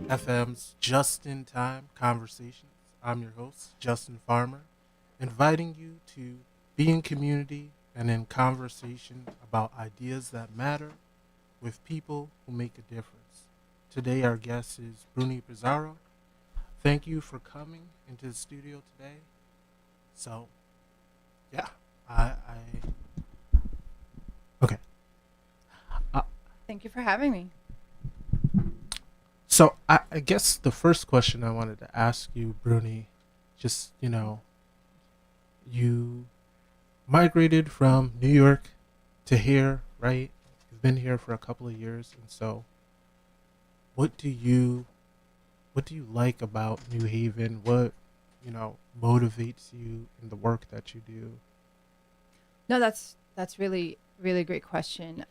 FM's Just in Time Conversations. I'm your host, Justin Farmer, inviting you to be in community and in conversation about ideas that matter with people who make a difference. Today, our guest is Bruni Pizarro. Thank you for coming into the studio today. So, yeah, okay. Uh, Thank you for having me. so I guess the first question I wanted to ask you, Bruni, just, you migrated from New York to here, right? You've been here for a couple of years, and so what do you what do you like about New Haven? What motivates you in the work that you do? No, that's really great question.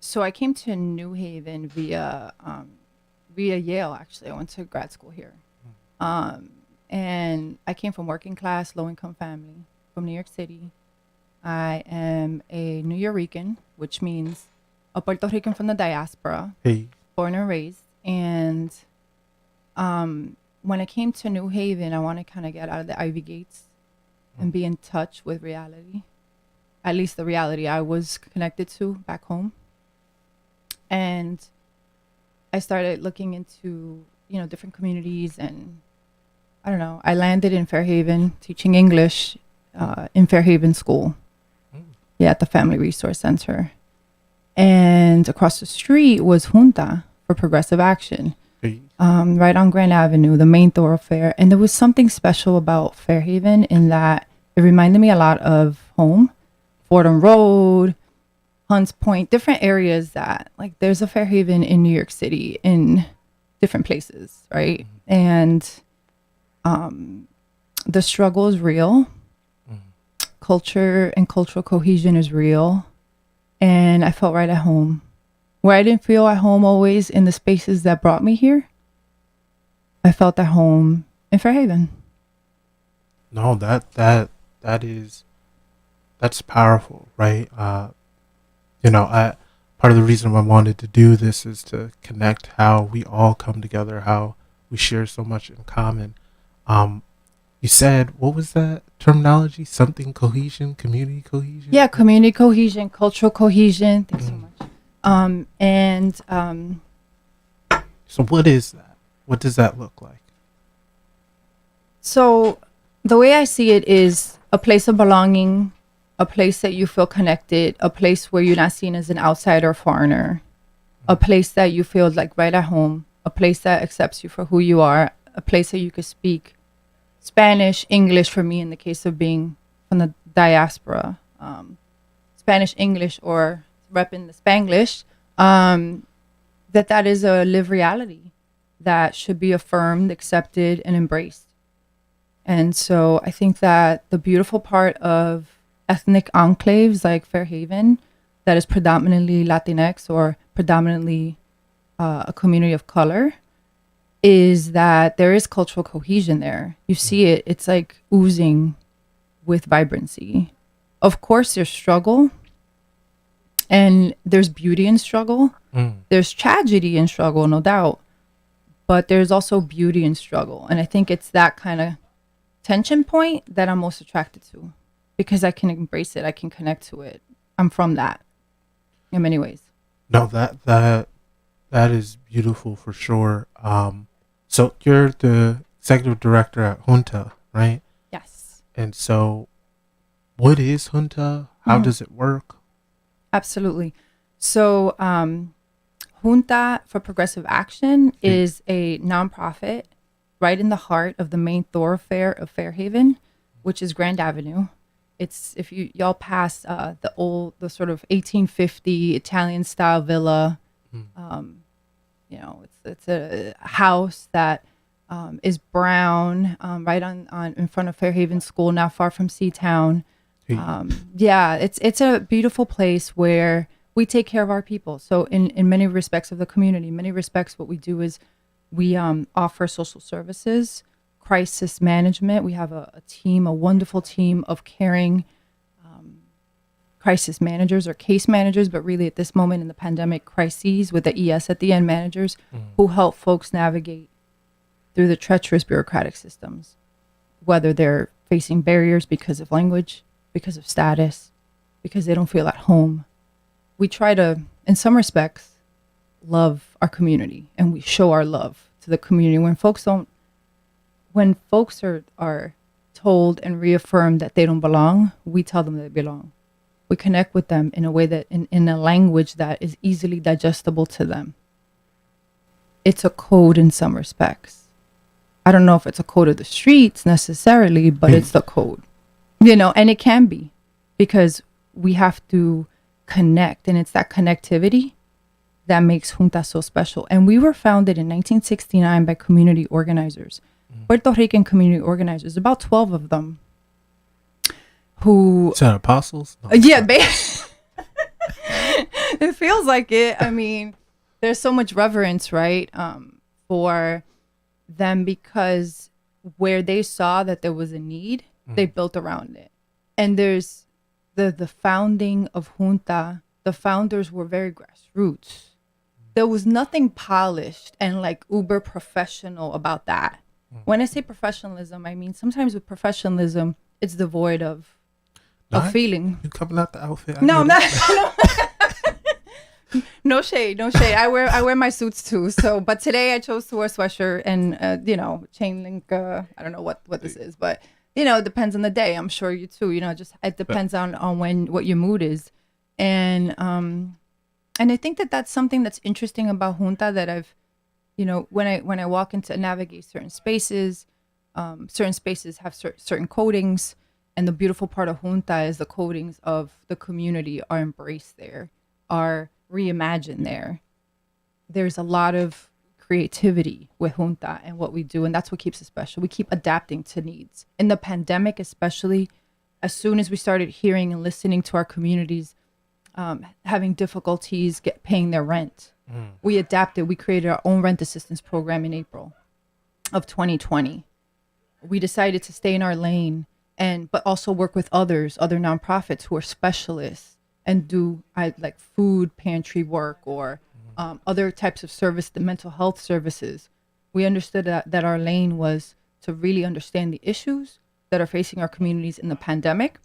So I came to New Haven via Yale. Actually, I went to grad school here, um, and I came from working class, low income family from New York City. I am a New Yorican, which means a Puerto Rican from the diaspora, Hey, born and raised. And when I came to New Haven, I want to kind of get out of the Ivy Gates and be in touch with reality, at least the reality I was connected to back home. And I started looking into, different communities. And I don't know, I landed in Fairhaven teaching English in Fairhaven School, yeah, at the Family Resource Center. And across the street was Junta for Progressive Action, hey, right on Grand Avenue, the main thoroughfare. And there was something special about Fairhaven in that it reminded me a lot of home, Fordham Road, Hunts Point, different areas that, like, there's a Fairhaven in New York City in different places, right? And the struggle is real. Culture and cultural cohesion is real. And I felt right at home. Where I didn't feel at home always in the spaces that brought me here, I felt at home in Fairhaven. no, that is that's powerful, right? I part of the reason I wanted to do this is to connect how we all come together, how we share so much in common. Um, you said what was that terminology? Something cohesion, community cohesion. Yeah, community cohesion, cultural cohesion. Thanks so Mm. much. And So what is that? What does that look like? so the way I see it is a place of belonging, a place that you feel connected, a place where you're not seen as an outsider or foreigner, a place that you feel like right at home, a place that accepts you for who you are, a place that you could speak Spanish, English for me in the case of being from the diaspora, Spanish, English, or repping the Spanglish, that is a live reality that should be affirmed, accepted, and embraced. And so I think that the beautiful part of ethnic enclaves like Fairhaven, that is predominantly Latinx or predominantly a community of color, is that there is cultural cohesion there. You see it, it's like oozing with vibrancy. Of course, there's struggle and there's beauty in struggle. Mm. There's tragedy in struggle, no doubt, but there's also beauty in struggle. And I think it's that kind of tension point that I'm most attracted to because I can embrace it, I can connect to it. I'm from that in many ways. No, that is beautiful for sure. So you're the executive director at Junta, right? Yes. And so, what is Junta? How Mhm. does it work? Absolutely. So, Junta for Progressive Action Hey, is a nonprofit right in the heart of the main thoroughfare of Fairhaven, which is Grand Avenue. It's if y'all pass the sort of 1850 Italian style villa. mm, It's a house that is brown, right on in front of Fairhaven School, not far from Seatown. hey, Yeah, it's a beautiful place where we take care of our people. So in many respects of the community, many respects, what we do is we offer social services, crisis management. We have a team, a wonderful team of caring crisis managers or case managers, but really at this moment in the pandemic, crises with the ES at the end, managers who help folks navigate through the treacherous bureaucratic systems, whether they're facing barriers because of language, because of status, because they don't feel at home. We try to, in some respects, love our community, and we show our love to the community. When folks are told and reaffirmed that they don't belong, we tell them they belong. We connect with them in a way that in a language that is easily digestible to them. It's a code in some respects. I don't know if it's a code of the streets necessarily, but it's the code, and it can be, because we have to connect, and it's that connectivity that makes Junta so special. And we were founded in 1969 by community organizers, Puerto Rican community organizers, about 12 of them. Who? Is that apostles? No, yeah, it feels like it. I mean, there's so much reverence, right, for them, because where they saw that there was a need, they built around it. And there's the founding of Junta. The founders were very grassroots. There was nothing polished and like uber professional about that. When I say professionalism, I mean sometimes with professionalism, it's devoid of feeling. You coming out the outfit? No, I'm not. No shade. I wear my suits too. So, but today I chose to wear a sweatshirt and chain link. I don't know what this is, but it depends on the day. I'm sure you too. Just it depends on what your mood is, and I think that that's something that's interesting about Junta that I've, when I walk into navigate certain spaces have certain codings, and the beautiful part of Junta is the codings of the community are embraced there, are reimagined there. There's a lot of creativity with Junta and what we do, and that's what keeps it special. We keep adapting to needs. In the pandemic, especially, as soon as we started hearing and listening to our communities having difficulties paying their rent, we adapted. We created our own rent assistance program in April of 2020. We decided to stay in our lane but also work with other nonprofits who are specialists and do like food pantry work or other types of service, the mental health services. We understood that our lane was to really understand the issues that are facing our communities in the pandemic,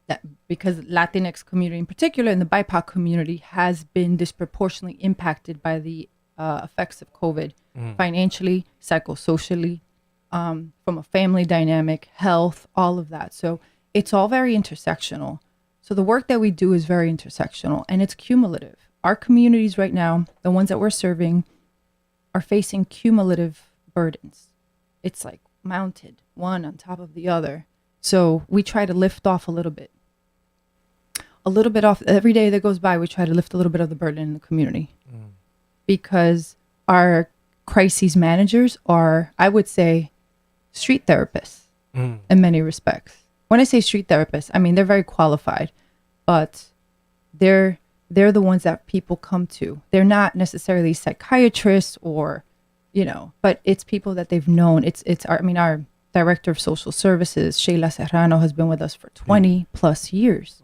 that because Latinx community in particular and the BIPOC community has been disproportionately impacted by the effects of COVID, financially, psychosocially, from a family dynamic, health, all of that. So it's all very intersectional. So the work that we do is very intersectional, and it's cumulative. Our communities right now, the ones that we're serving, are facing cumulative burdens. It's like mounted one on top of the other. So we try to lift off a little bit off. Every day that goes by, we try to lift a little bit of the burden in the community, because our crises managers are, I would say, street therapists in many respects. When I say street therapists, I mean they're very qualified, but they're the ones that people come to. They're not necessarily psychiatrists or, but it's people that they've known. Our director of social services, Sheila Serrano, has been with us for 20 plus years.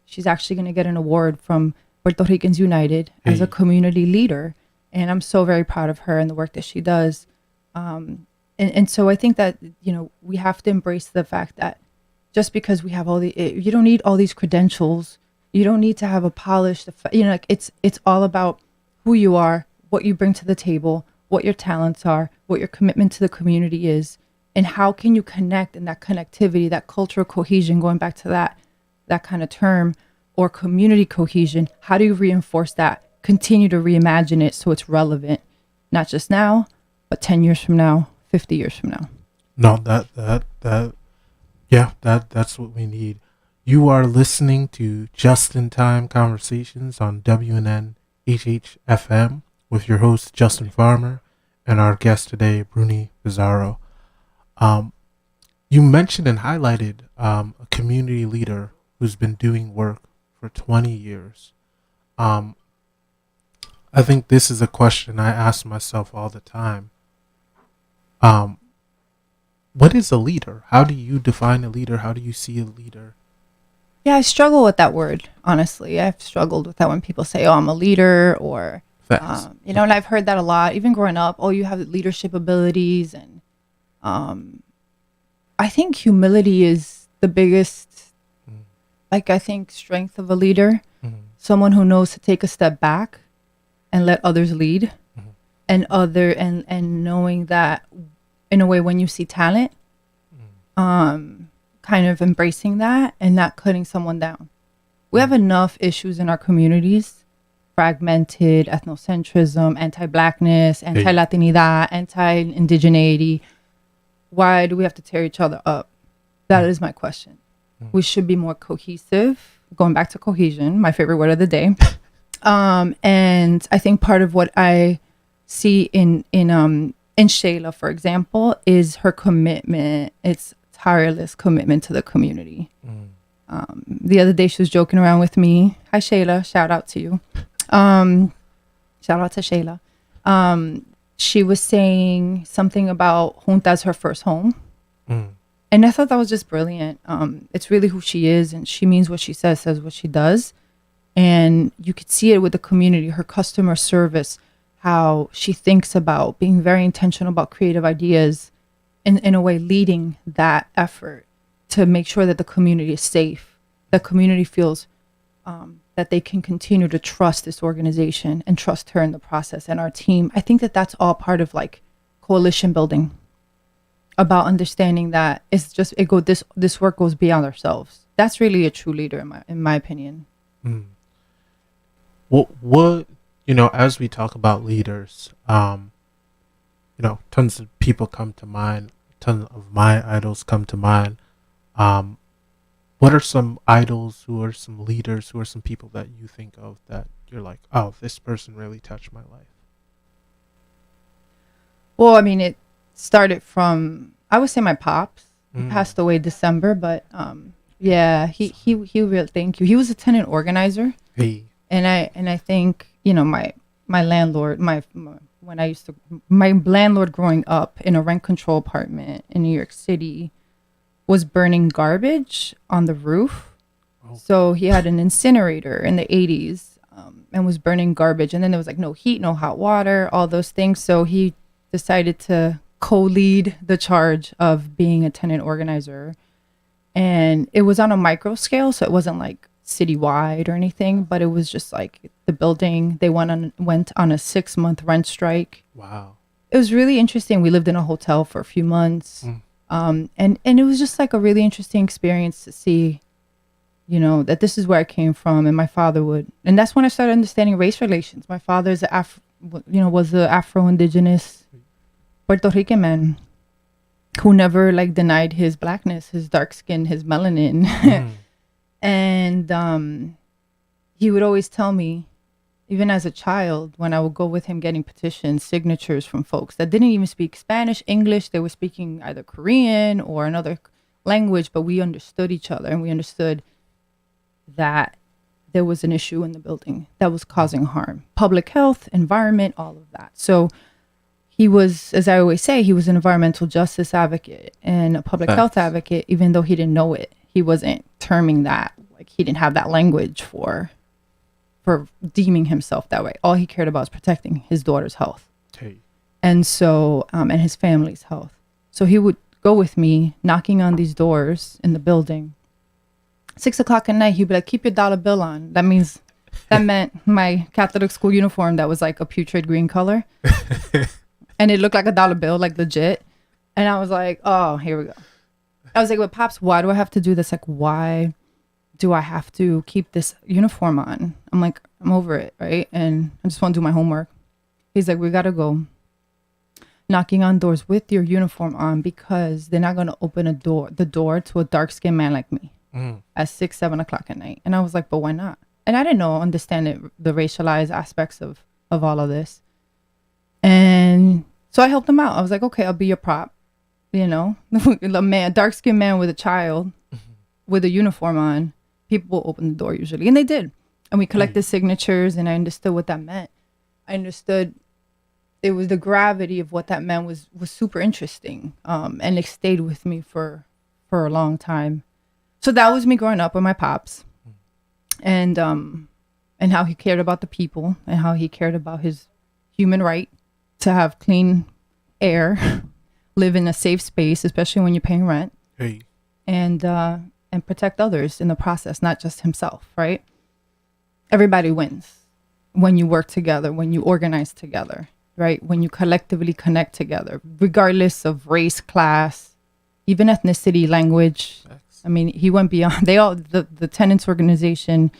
She's actually going to get an award from Puerto Ricans United as a community leader. And I'm so very proud of her and the work that she does. And so I think that, we have to embrace the fact that just because we have you don't need all these credentials. You don't need to have a polished, it's all about who you are, what you bring to the table, what your talents are, what your commitment to the community is, and how can you connect, and that connectivity, that cultural cohesion, going back to that kind of term, or community cohesion. How do you reinforce that? Continue to reimagine it so it's relevant, not just now, but 10 years from now, 50 years from now. No, that's what we need. You are listening to Just in Time Conversations on WNN HHFM with your host, Justin Farmer, and our guest today, Bruni, Pizarro. You mentioned and highlighted a community leader who's been doing work for 20 years. I think this is a question I ask myself all the time. What is a leader? How do you define a leader? How do you see a leader Yeah, I struggle with that word, honestly. I've struggled with that when people say, oh, I'm a leader, or, Facts. and I've heard that a lot, even growing up. Oh, you have leadership abilities. And I think humility is the biggest, Mm, like, I think strength of a leader. mm, Someone who knows to take a step back and let others lead, mm, and knowing that in a way, when you see talent, kind of embracing that and not cutting someone down. We have enough issues in our communities: fragmented ethnocentrism, anti-blackness, hey, anti-Latinidad, anti-indigeneity. Why do we have to tear each other up? That mm, is my question. mm, We should be more cohesive. Going back to cohesion, my favorite word of the day. And I think part of what I see in Shayla, for example, is her commitment. It's tireless commitment to the community. mm, The other day she was joking around with me. Hi Shayla, shout out to you. Shout out to Shayla. She was saying something about Junta's her first home. mm, And I thought that was just brilliant. It's really who she is, and she means what she says what she does. And you could see it with the community, her customer service, how she thinks about being very intentional about creative ideas, in a way leading that effort to make sure that the community is safe. The community feels that they can continue to trust this organization and trust her in the process and our team. I think that that's all part of like coalition building, about understanding that this work goes beyond ourselves. That's really a true leader in my opinion. mm. What as we talk about leaders, tons of people come to mind. Tons of my idols come to mind. Um, what are some idols? Who are some leaders? Who are some people that you think of that you're like, oh, this person really touched my life? Well, I mean, it started from, I would say, my pops. He Mm. passed away December, but yeah, he really, thank you. He was a tenant organizer, Hey. and I think my landlord, when I used to, my landlord growing up in a rent control apartment in New York City was burning garbage on the roof. Oh. So he had an incinerator in the 80s, and was burning garbage. And then there was like no heat, no hot water, all those things. So he decided to co-lead the charge of being a tenant organizer. And it was on a micro scale. So it wasn't like citywide or anything, but it was just like the building. They went on a 6-month rent strike. Wow. It was really interesting. We lived in a hotel for a few months. And it was just like a really interesting experience to see, that this is where I came from, and my father and that's when I started understanding race relations. My father is was a Afro-Indigenous Puerto Rican man who never like denied his blackness, his dark skin, his melanin. Mm. And he would always tell me, even as a child, when I would go with him getting petitions, signatures from folks that didn't even speak Spanish, English, they were speaking either Korean or another language, but we understood each other, and we understood that there was an issue in the building that was causing harm. Public health, environment, all of that. So he was, as I always say, he was an environmental justice advocate and a public health Facts. advocate, even though he didn't know it. He wasn't terming that, like he didn't have that language for deeming himself that way. All he cared about was protecting his daughter's health. Hey. And so, and his family's health. So he would go with me knocking on these doors in the building. 6:00 at night, he'd be like, keep your dollar bill on. That meant my Catholic school uniform that was like a putrid green color. And it looked like a dollar bill, like legit. And I was like, oh, here we go. I was like, well, Pops, why do I have to do this? Like, why do I have to keep this uniform on? I'm like, I'm over it, right? And I just want to do my homework. He's like, we got to go knocking on doors with your uniform on because they're not going to open the door to a dark-skinned man like me at 7 o'clock at night. And I was like, but why not? And I didn't understand it, the racialized aspects of all of this. And so I helped him out. I was like, okay, I'll be your prop. A dark-skinned man with a child with a uniform on, people will open the door usually. And they did. And we collected signatures, and I understood what that meant. I understood it was the gravity of what that meant was super interesting. And it stayed with me for a long time. So that was me growing up with my pops, and how he cared about the people and how he cared about his human right to have clean air, live in a safe space, especially when you're paying rent, Hey. and protect others in the process, not just himself, right? Everybody wins when you work together, when you organize together, right? When you collectively connect together, regardless of race, class, even ethnicity, language. Facts. I mean, he went beyond. The tenants organization,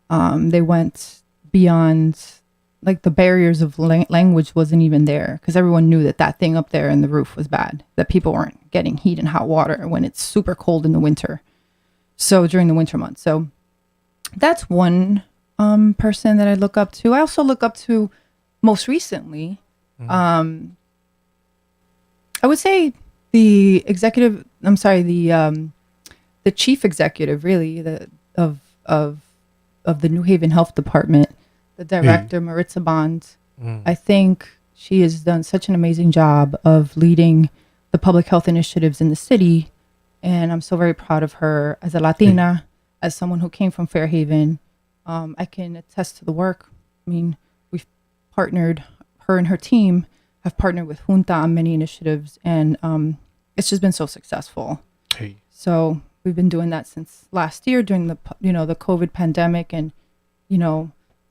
they went beyond, like the barriers of language wasn't even there because everyone knew that that thing up there in the roof was bad, that people weren't getting heat and hot water when it's super cold in the winter. So during the winter months. So that's one person that I look up to. I also look up to most recently, I would say the chief executive, really, of the New Haven Health Department, the director, Maritza Bond. I think she has done such an amazing job of leading the public health initiatives in the city. And I'm so very proud of her as a Latina, as someone who came from Fairhaven. I can attest to the work. I mean, we've partnered, her and her team have partnered with Junta on many initiatives, and it's just been so successful. Hey. So we've been doing that since last year during the COVID pandemic, and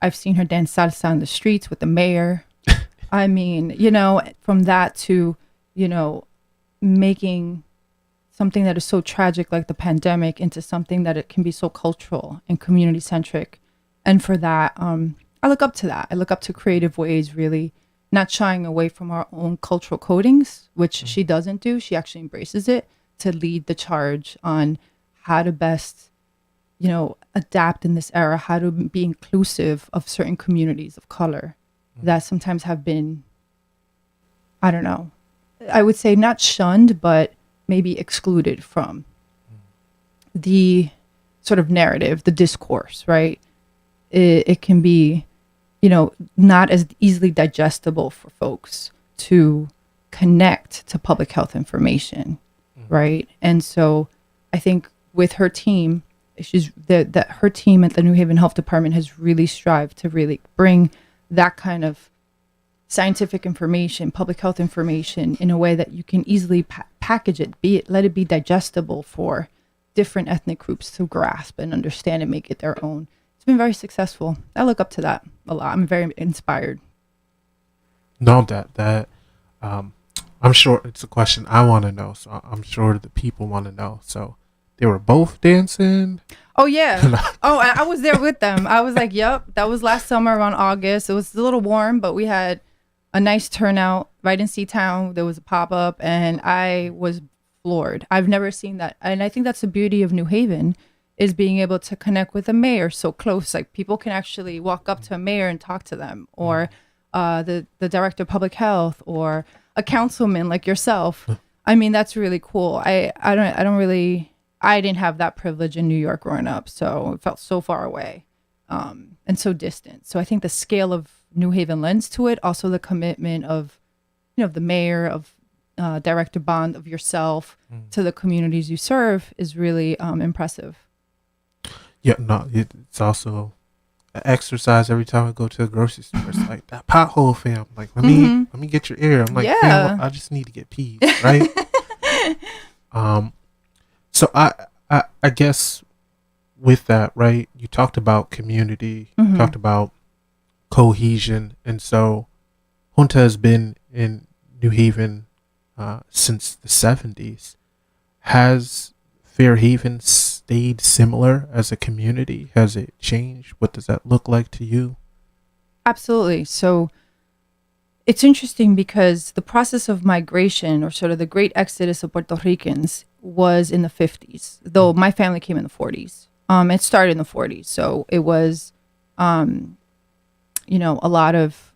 I've seen her dance salsa on the streets with the mayor. I mean, from that to making something that is so tragic like the pandemic into something that it can be so cultural and community centric. And for that, I look up to that. I look up to creative ways, really not shying away from our own cultural codings, which she doesn't do. She actually embraces it to lead the charge on how to best, adapt in this era, how to be inclusive of certain communities of color that sometimes have been, I don't know, I would say not shunned, but maybe excluded from the sort of narrative, the discourse, right? It can be, not as easily digestible for folks to connect to public health information, right? And so I think with her team, that her team at the New Haven Health Department has really strived to really bring that kind of scientific information, public health information in a way that you can easily package it, let it be digestible for different ethnic groups to grasp and understand and make it their own. It's been very successful. I look up to that a lot. I'm very inspired. No, that I'm sure it's a question I want to know, so I'm sure the people want to know. So they were both dancing. Oh yeah. Oh, I was there with them. I was like, yep, that was last summer around August. It was a little warm, but we had a nice turnout right in Seatown. There was a pop-up and I was floored. I've never seen that. And I think that's the beauty of New Haven, is being able to connect with a mayor so close. Like people can actually walk up to a mayor and talk to them, or the director of public health, or a councilman like yourself. I mean, that's really cool. I didn't have that privilege in New York growing up, so it felt so far away and so distant. So I think the scale of New Haven lends to it. Also the commitment of, the mayor, of Director Bond, of yourself to the communities you serve is really impressive. Yeah, no, it's also an exercise every time I go to a grocery store. It's like that pothole fam. Like, let me get your ear. I'm like, fam, I just need to get peas, right? So I guess with that, right, you talked about community, you talked about cohesion, and so Junta has been in New Haven since the 70s. Has Fairhaven stayed similar as a community? Has it changed? What does that look like to you? Absolutely. So it's interesting because the process of migration, or sort of the great exodus of Puerto Ricans, was in the 50s, though my family came in the 40s. It started in the 40s. So it was, a lot of,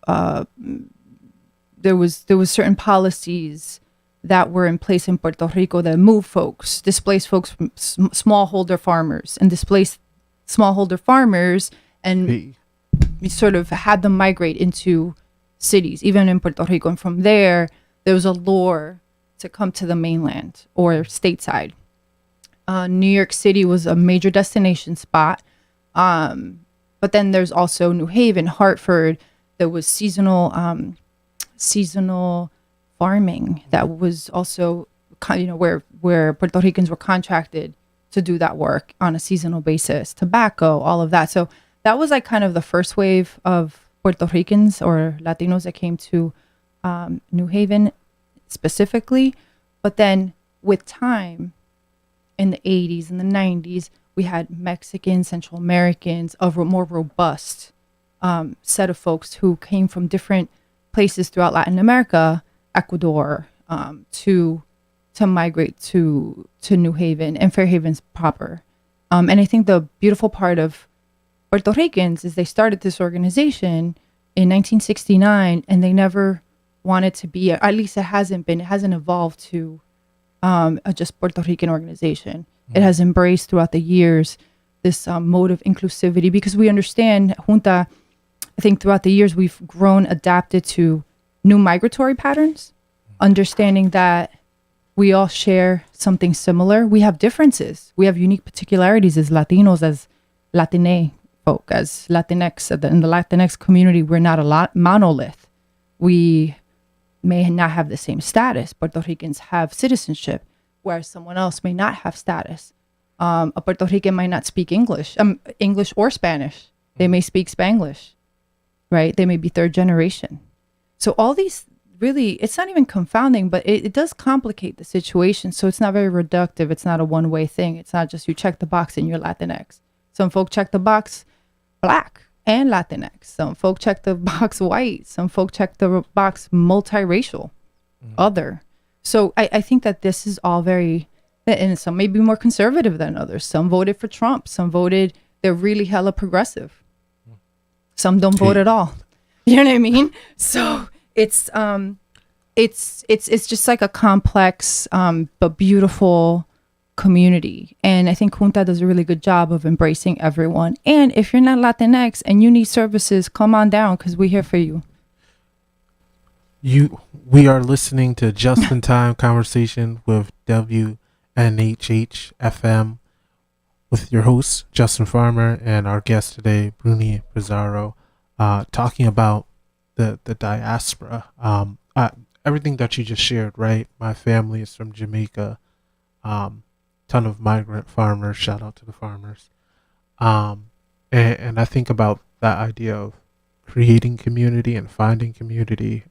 there was certain policies that were in place in Puerto Rico that moved folks, displaced folks from smallholder farmers, and displaced smallholder farmers, and we sort of had them migrate into cities, even in Puerto Rico. And from there was a lure to come to the mainland or stateside. New York City was a major destination spot. But then there's also New Haven, Hartford. There was seasonal farming that was also, where Puerto Ricans were contracted to do that work on a seasonal basis. Tobacco, all of that. So that was like kind of the first wave of Puerto Ricans or Latinos that came to New Haven specifically. But then with time, in the 80s and the 90s, we had Mexicans, Central Americans, a more robust set of folks who came from different places throughout Latin America, Ecuador, to migrate to New Haven and Fairhaven's proper. And I think the beautiful part of Puerto Ricans is they started this organization in 1969, and they never wanted to be, at least it hasn't evolved to a just Puerto Rican organization. It has embraced throughout the years this mode of inclusivity, because we understand, Junta, I think throughout the years we've grown, adapted to new migratory patterns, understanding that we all share something similar. We have differences. We have unique particularities as Latinos, as Latine folk, as Latinx. In the Latinx community, we're not a monolith. We may not have the same status. Puerto Ricans have citizenship, whereas someone else may not have status. A Puerto Rican might not speak English or Spanish. They may speak Spanglish, right? They may be third generation. So all these, really, it's not even confounding, but it does complicate the situation. So it's not very reductive. It's not a one-way thing. It's not just you check the box and you're Latinx. Some folk check the box Black and Latinx. Some folk check the box white. Some folk check the box multiracial, other. So I think that this is all very, and some may be more conservative than others. Some voted for Trump. Some voted, they're really hella progressive. Some don't vote at all. You know what I mean? So it's just like a complex but beautiful community. And I think Junta does a really good job of embracing everyone. And if you're not Latinx and you need services, come on down, because we're here for you. We are listening to Just in Time Conversation with WNHH FM with your host Justin Farmer and our guest today, Bruni Pizarro, talking about the diaspora. Everything that you just shared, right? My family is from Jamaica. Ton of migrant farmers. Shout out to the farmers. And I think about that idea of creating community and finding community.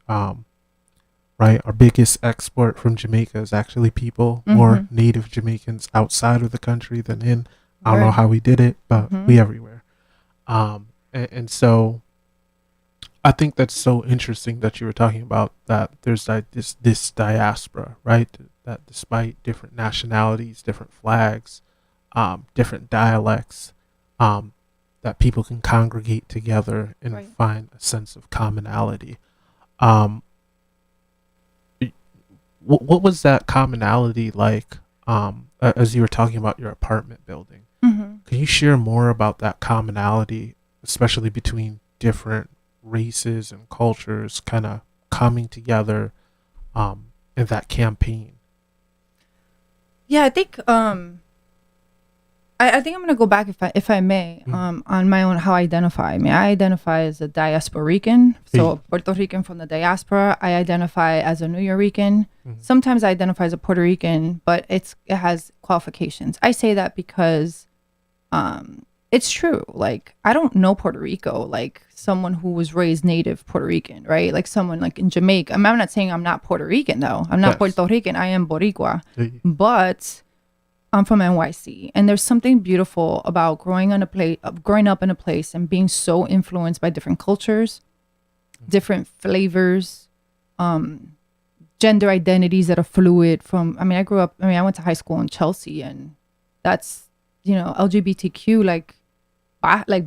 Right, our biggest export from Jamaica is actually people, more native Jamaicans outside of the country than in. I don't know how we did it, but we everywhere. And so I think that's so interesting that you were talking about that there's this diaspora, right? That despite different nationalities, different flags, different dialects, that people can congregate together and find a sense of commonality. What was that commonality like as you were talking about your apartment building? Can you share more about that commonality, especially between different races and cultures kind of coming together in that campaign? Yeah, I think I think I'm gonna go back if I may on my own how I identify. I mean, I identify as a diasporican, so a Puerto Rican from the diaspora. I identify as a New Yorican. Sometimes I identify as a Puerto Rican, but it has qualifications. I say that because it's true. Like, I don't know Puerto Rico like someone who was raised native Puerto Rican, right? Like someone like in Jamaica. I'm not saying I'm not Puerto Rican though. I'm not Puerto Rican. I am Boricua, but I'm from NYC, and there's something beautiful about growing up in a place and being so influenced by different cultures, different flavors, gender identities that are fluid. I went to high school in Chelsea, and that's, LGBTQ like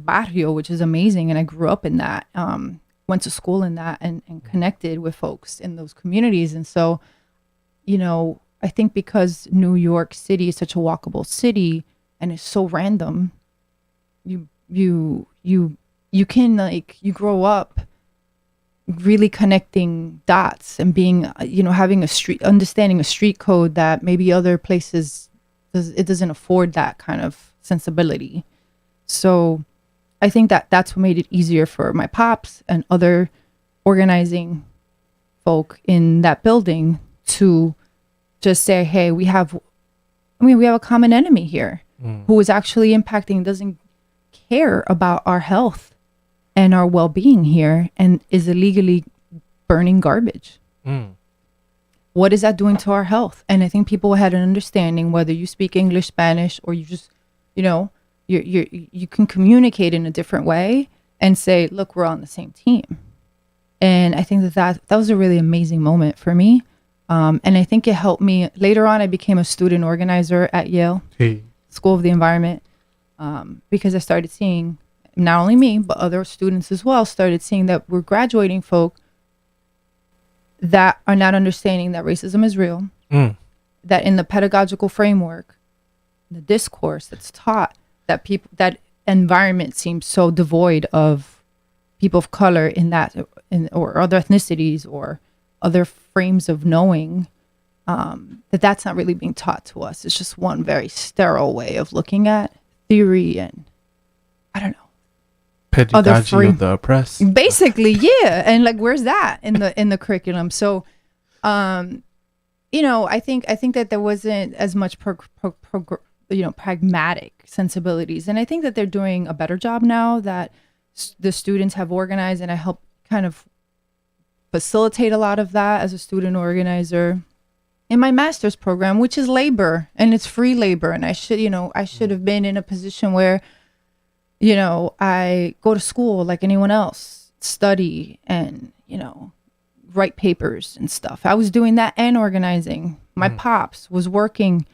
barrio, which is amazing, and I grew up in that. Went to school in that and connected with folks in those communities, and so, I think because New York City is such a walkable city and it's so random, you can you grow up really connecting dots and being, having understanding a street code that maybe other places it doesn't afford that kind of sensibility. So I think that that's what made it easier for my pops and other organizing folk in that building to just say, hey, we have a common enemy here who is actually impacting, doesn't care about our health and our well-being here, and is illegally burning garbage. What is that doing to our health? And I think people had an understanding, whether you speak English, Spanish, or you just, you can communicate in a different way and say, look, we're on the same team. And I think that was a really amazing moment for me. And I think it helped me. Later on, I became a student organizer at Yale School of the Environment, because I started seeing, not only me, but other students as well, started seeing that we're graduating folk that are not understanding that racism is real, that in the pedagogical framework, the discourse that's taught, that environment seems so devoid of people of color or other ethnicities or other frames of knowing, that's not really being taught to us. It's just one very sterile way of looking at theory and, I don't know, pedagogy of the oppressed. Basically, yeah. And like, where's that in the curriculum? So, I think that there wasn't as much pragmatic sensibilities, and I think that they're doing a better job now that the students have organized, and I help kind of facilitate a lot of that as a student organizer in my master's program, which is labor, and it's free labor. And I should have been in a position where, I go to school like anyone else, study and, write papers and stuff. I was doing that and organizing. My pops was working,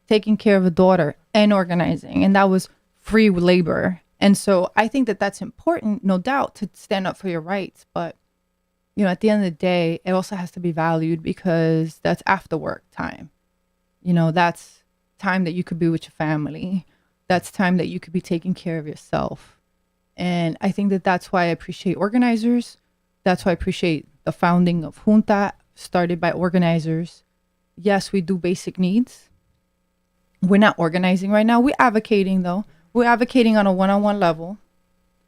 taking care of a daughter and organizing, and that was free labor. And so I think that that's important, no doubt, to stand up for your rights. But, at the end of the day, it also has to be valued, because that's after work time. That's time that you could be with your family. That's time that you could be taking care of yourself. And I think that that's why I appreciate organizers. That's why I appreciate the founding of Junta, started by organizers. Yes, we do basic needs. We're not organizing right now. We're advocating, though. We're advocating on a one-on-one level.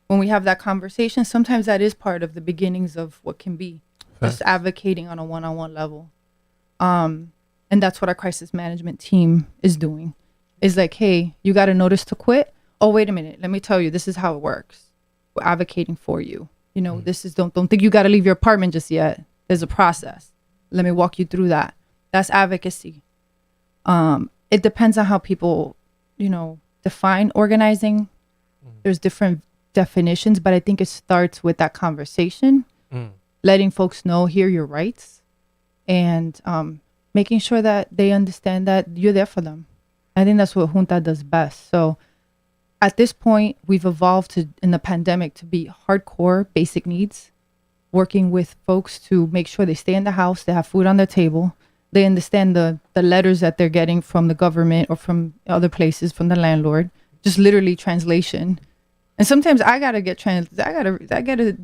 When we have that conversation, sometimes that is part of the beginnings of what can be. Just advocating on a one-on-one level. And that's what our crisis management team is doing. Is like, hey, you got a notice to quit? Oh, wait a minute. Let me tell you, this is how it works. We're advocating for you. This is, don't think you got to leave your apartment just yet. There's a process. Let me walk you through that. That's advocacy. It depends on how people, define organizing. There's different definitions, but I think it starts with that conversation, letting folks know, hear your rights, and making sure that they understand that you're there for them. I think that's what Junta does best. So at this point, we've evolved in the pandemic to be hardcore basic needs, working with folks to make sure they stay in the house, they have food on their table, they understand the letters that they're getting from the government or from other places, from the landlord, just literally translation. And sometimes I gotta get I get a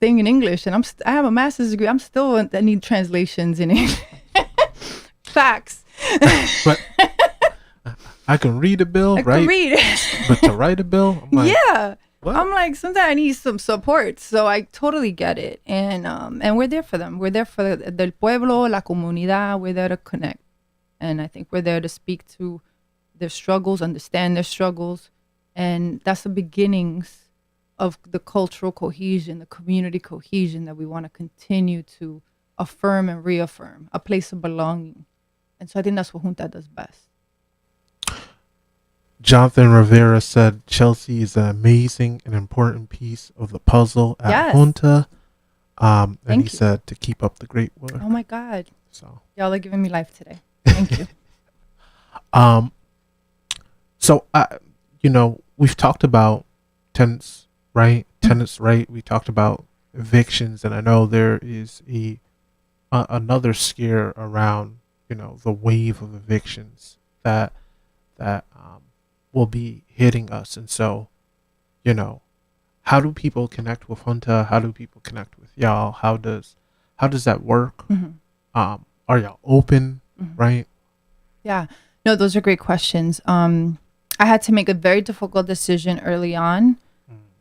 thing in English, and I have a master's degree. I need translations in English. Facts. But I can read a bill, right? Can read. But to write a bill, I'm like, yeah. What? I'm like, sometimes I need some support. So I totally get it. And we're there for them. We're there for the pueblo, la comunidad. We're there to connect. And I think we're there to speak to their struggles, understand their struggles. And that's the beginnings of the cultural cohesion, the community cohesion that we want to continue to affirm and reaffirm, a place of belonging. And so I think that's what Junta does best. Jonathan Rivera said Chelsea is an amazing and important piece of the puzzle at Junta. And he said to keep up the great work. Oh my God. So y'all are giving me life today. Thank you. So we've talked about tenants, right? Tenants, right? We talked about evictions, and I know there is another scare around, the wave of evictions that will be hitting us. And so, how do people connect with Junta? How do people connect with y'all? How does that work? Are y'all open? Right? Yeah. No, those are great questions. I had to make a very difficult decision early on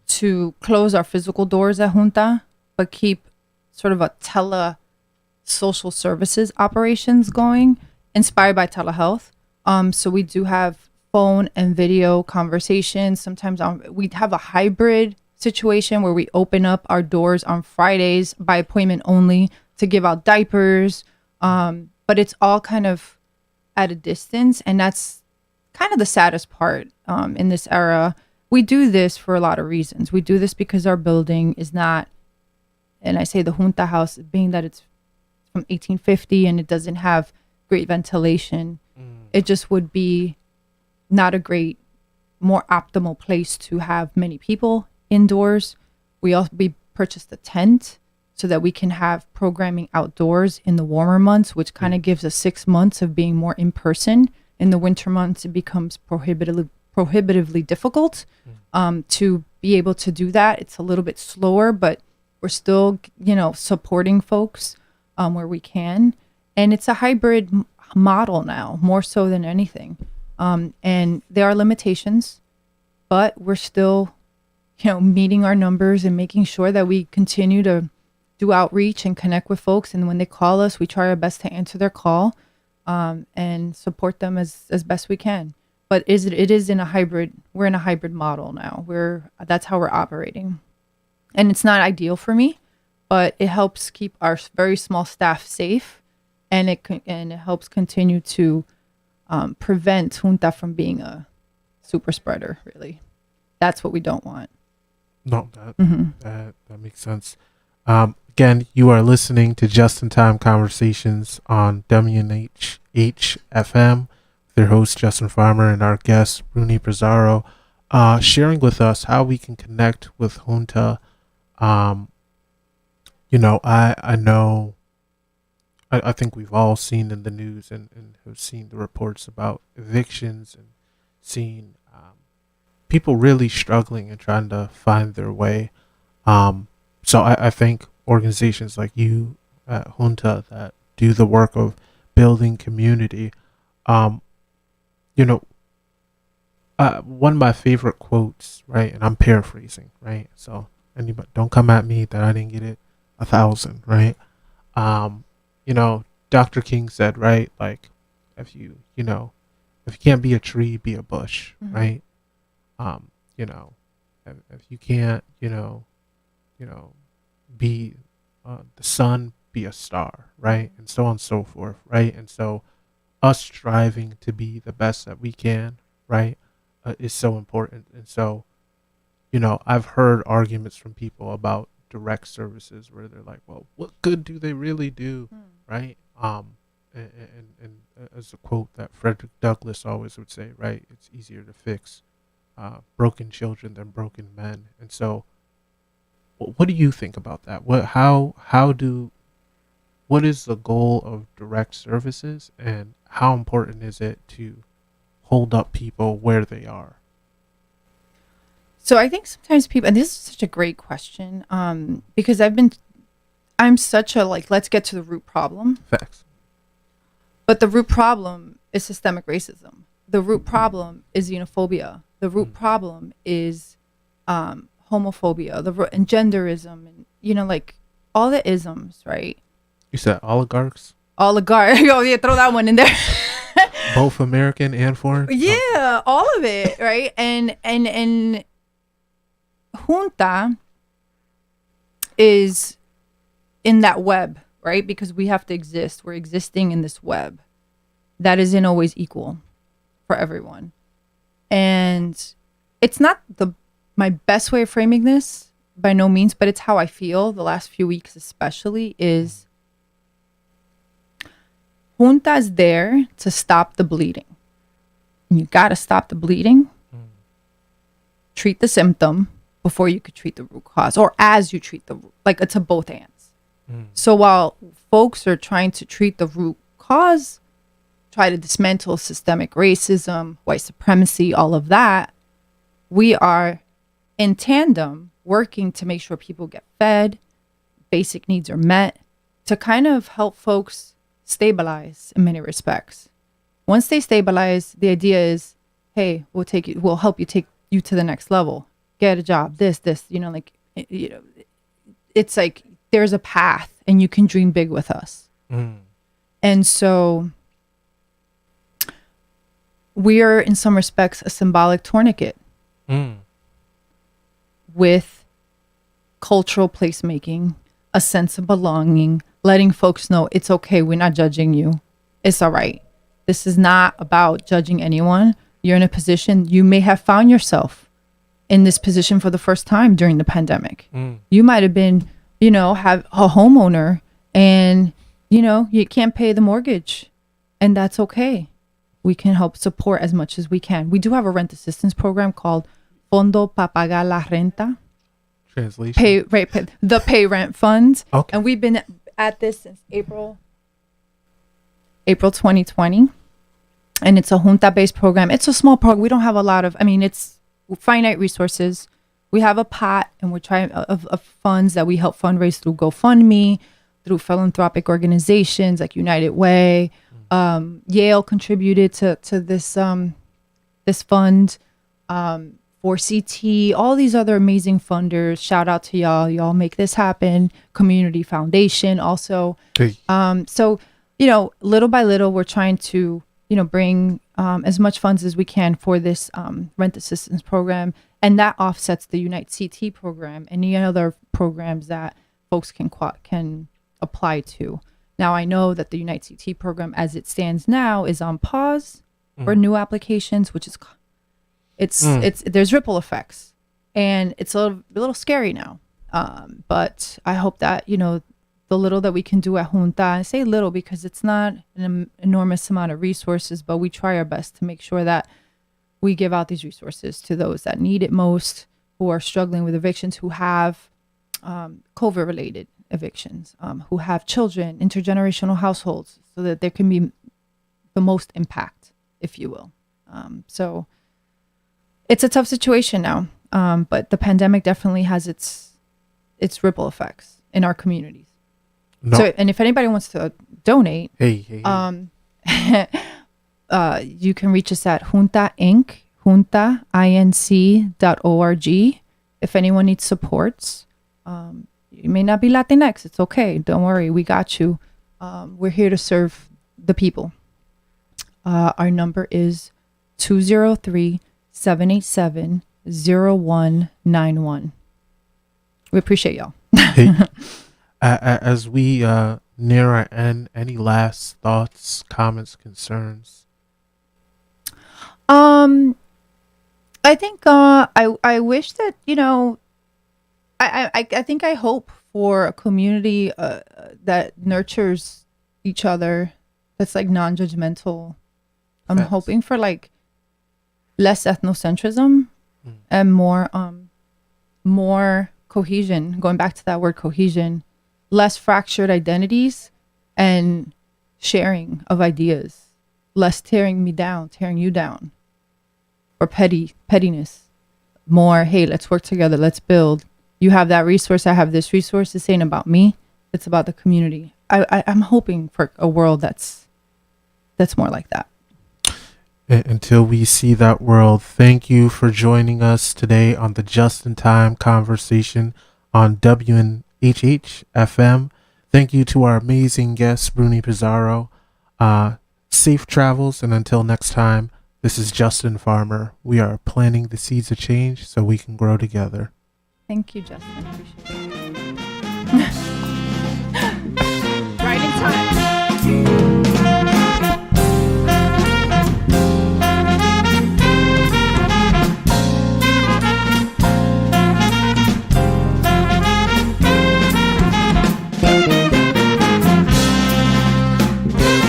to close our physical doors at Junta, but keep sort of a social services operations going, inspired by telehealth. So we do have phone and video conversations. Sometimes we have a hybrid situation where we open up our doors on Fridays by appointment only to give out diapers. But it's all kind of at a distance, and that's kind of the saddest part in this era. We do this for a lot of reasons. We do this because our building is not, and I say the Junta house, being that it's from 1850 and it doesn't have great ventilation, it just would be not a great, more optimal place to have many people indoors. We purchased a tent so that we can have programming outdoors in the warmer months, which kind of gives us 6 months of being more in person. In the winter months, it becomes prohibitively difficult to be able to do that. It's a little bit slower, but we're still, supporting folks where we can. And it's a hybrid model now, more so than anything. And there are limitations, but we're still, meeting our numbers and making sure that we continue to do outreach and connect with folks. And when they call us, we try our best to answer their call and support them as best we can. But it is in a hybrid. We're in a hybrid model now. That's how we're operating, and it's not ideal for me, but it helps keep our very small staff safe, and it helps continue to prevent Junta from being a super spreader. Really, that's what we don't want. No, that makes sense. Again, you are listening to Just in Time Conversations on WNHH FM. Their host, Justin Farmer, and our guest, Bruni Pizarro, sharing with us how we can connect with Junta. I know, I think we've all seen in the news and have seen the reports about evictions and seen people really struggling and trying to find their way. So I think organizations like you at Junta that do the work of building community, one of my favorite quotes, right, and I'm paraphrasing, right, so anybody don't come at me that I didn't get it 1,000, right. Dr. King said, right, like if you can't be a tree, be a bush, right. If you can't be the sun, be a star, right, and so on and so forth, right. And so us striving to be the best that we can, right, is so important. And so, I've heard arguments from people about direct services where they're like, well, what good do they really do, right? And as a quote that Frederick Douglass always would say, right, it's easier to fix broken children than broken men. And so, what do you think about that? What is the goal of direct services, and how important is it to hold up people where they are? So I think sometimes people, and this is such a great question, because I'm such a let's get to the root problem. Facts. But the root problem is systemic racism. The root problem is xenophobia. The root problem is homophobia, and genderism, and all the isms, right? You said oligarchs? Oligarch. Oh yeah, throw that one in there. Both American and foreign? Yeah, all of it, right? And Junta is in that web, right? Because we have to exist. We're existing in this web that isn't always equal for everyone. And it's not my best way of framing this, by no means, but it's how I feel the last few weeks especially, is Junta is there to stop the bleeding. And you got to stop the bleeding, treat the symptom before you could treat the root cause, or as you treat the root, it's a both ends. So while folks are trying to treat the root cause, try to dismantle systemic racism, white supremacy, all of that, we are in tandem working to make sure people get fed, basic needs are met, to kind of help folks stabilize in many respects. Once they stabilize, the idea is, hey, we'll help you take you to the next level. Get a job, this, like, it's like there's a path and you can dream big with us. And so we are, in some respects, a symbolic tourniquet with cultural placemaking, a sense of belonging, letting folks know it's okay. We're not judging you. It's all right. This is not about judging anyone. You're in a position, you may have found yourself in this position for the first time during the pandemic. You might have been, have a homeowner and, you can't pay the mortgage, and that's okay. We can help support as much as we can. We do have a rent assistance program called Fondo Pa Pagar la Renta. Translation. The pay rent fund. Okay. And we've been at this since April 2020. And it's a junta-based program. It's a small program. We don't have a lot of, it's finite resources. We have a pot, and we're trying of funds that we help fundraise through GoFundMe, through philanthropic organizations like United Way. Yale contributed to this this fund, 4CT, all these other amazing funders. Shout out to y'all. Y'all make this happen. Community Foundation also. Hey. So, little by little, we're trying to, bring as much funds as we can for this rent assistance program. And that offsets the Unite CT program and any other programs that folks can apply to. Now, I know that the Unite CT program, as it stands now, is on pause for new applications, which is there's ripple effects, and it's a little scary now. But I hope that the little that we can do at Junta, I say little because it's not an enormous amount of resources, but we try our best to make sure that we give out these resources to those that need it most, who are struggling with evictions, who have COVID-related evictions, who have children, intergenerational households, so that there can be the most impact, if you will. So it's a tough situation now, but the pandemic definitely has its ripple effects in our communities. No. So, and if anybody wants to donate, Hey. You can reach us at juntainc.org. If anyone needs supports, you may not be Latinx. It's okay. Don't worry. We got you. We're here to serve the people. Our number is 203-787-0191. We appreciate y'all. Hey. As we near our end, any last thoughts, comments, concerns? I think I wish that I think I hope for a community that nurtures each other, that's like non-judgmental. I'm Facts. hoping for like less ethnocentrism and more cohesion. Going back to that word cohesion, less fractured identities and sharing of ideas, less tearing you down, or pettiness. More, hey, let's work together, let's build. You have that resource, I have this resource. This ain't about me, it's about the community. I'm hoping for a world that's more like that. Until we see that world, thank you for joining us today on the Just in Time conversation on WNHH FM. Thank you to our amazing guest, Bruni Pizarro. Safe travels, and until next time, this is Justin Farmer. We are planting the seeds of change so we can grow together. Thank you, Justin. Appreciate it. Right in time.